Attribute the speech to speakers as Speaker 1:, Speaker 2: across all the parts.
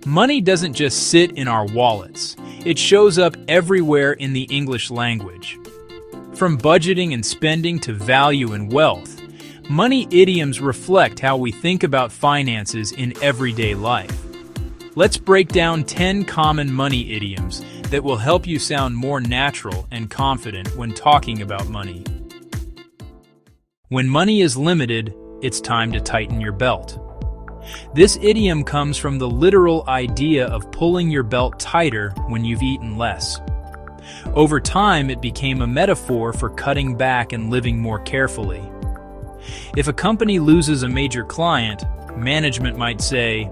Speaker 1: Money doesn't just sit in our wallets. It shows up everywhere in the English language. From budgeting and spending to value and wealth, money idioms reflect how we think about finances in everyday life. Let's break down 10 common money idioms that will help you sound more natural and confident when talking about money. When money is limited, it's time to tighten your belt. This idiom comes from the literal idea of pulling your belt tighter when you've eaten less. Over time, it became a metaphor for cutting back and living more carefully. If a company loses a major client, management might say,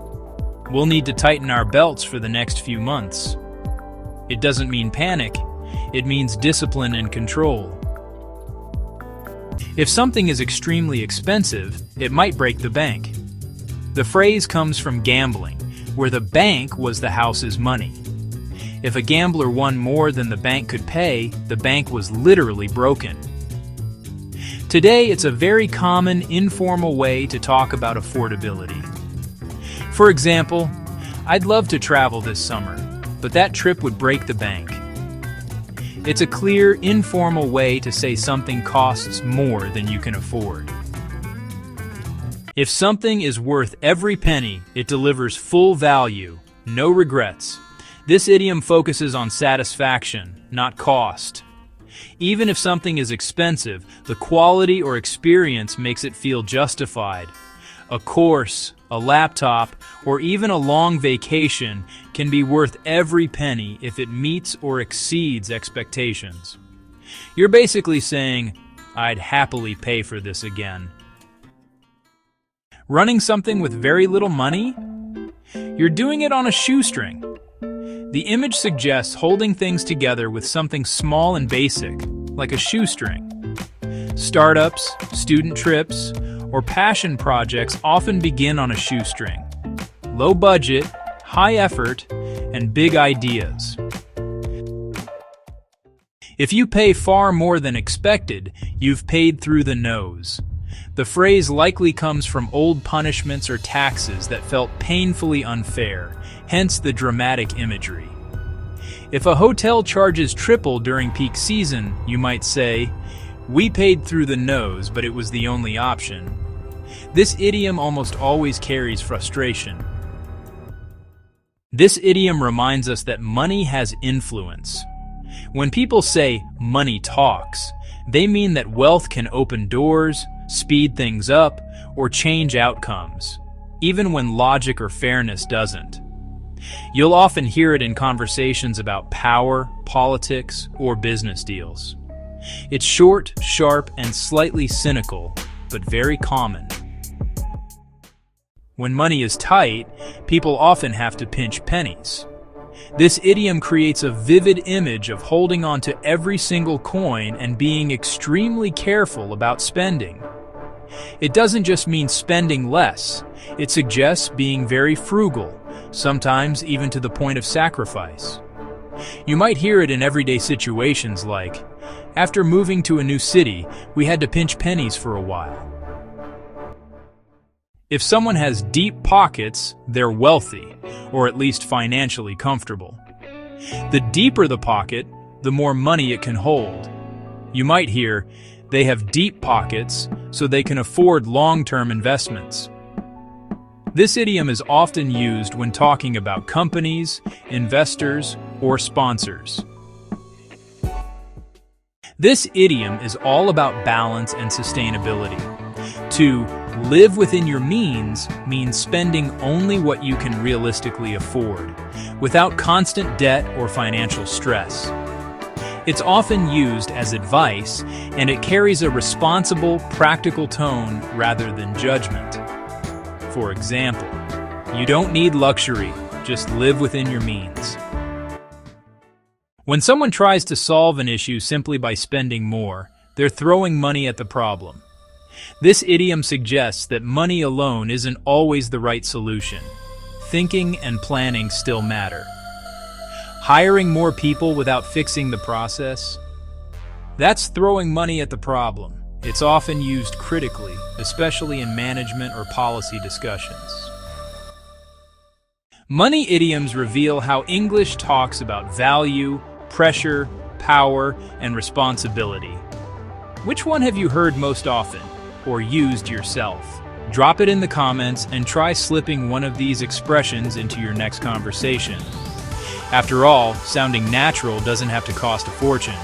Speaker 1: "We'll need to tighten our belts for the next few months." It doesn't mean panic, it means discipline and control. If something is extremely expensive, it might break the bank. The phrase comes from gambling, where the bank was the house's money. If a gambler won more than the bank could pay, the bank was literally broken. Today, it's a very common, informal way to talk about affordability. For example, "I'd love to travel this summer, but that trip would break the bank." It's a clear, informal way to say something costs more than you can afford. If something is worth every penny, it delivers full value, no regrets. This idiom focuses on satisfaction, not cost. Even if something is expensive, the quality or experience makes it feel justified. A course, a laptop, or even a long vacation can be worth every penny if it meets or exceeds expectations. You're basically saying, "I'd happily pay for this again." Running something with very little money? You're doing it on a shoestring. The image suggests holding things together with something small and basic, like a shoestring. Startups, student trips, or passion projects often begin on a shoestring. Low budget, high effort, and big ideas. If you pay far more than expected, you've paid through the nose. The phrase likely comes from old punishments or taxes that felt painfully unfair, hence the dramatic imagery. If a hotel charges triple during peak season, you might say, "We paid through the nose, but it was the only option." This idiom almost always carries frustration. This idiom reminds us that money has influence. When people say money talks, they mean that wealth can open doors, speed things up, or change outcomes, even when logic or fairness doesn't. You'll often hear it in conversations about power, politics, or business deals. It's short, sharp, and slightly cynical, but very common. When money is tight, people often have to pinch pennies. This idiom creates a vivid image of holding on to every single coin and being extremely careful about spending. It doesn't just mean spending less, it suggests being very frugal, sometimes even to the point of sacrifice. You might hear it in everyday situations like, "After moving to a new city, we had to pinch pennies for a while." If someone has deep pockets, they're wealthy, or at least financially comfortable. The deeper the pocket, the more money it can hold. You might hear, "They have deep pockets, so they can afford long-term investments." This idiom is often used when talking about companies, investors, or sponsors. This idiom is all about balance and sustainability. To live within your means spending only what you can realistically afford, without constant debt or financial stress. It's often used as advice, and it carries a responsible, practical tone rather than judgment. For example, you don't need luxury, just live within your means. When someone tries to solve an issue simply by spending more, they're throwing money at the problem. This idiom suggests that money alone isn't always the right solution. Thinking and planning still matter. Hiring more people without fixing the process? That's throwing money at the problem. It's often used critically, especially in management or policy discussions. Money idioms reveal how English talks about value, pressure, power, and responsibility. Which one have you heard most often, or used yourself? Drop it in the comments and try slipping one of these expressions into your next conversation. After all, sounding natural doesn't have to cost a fortune.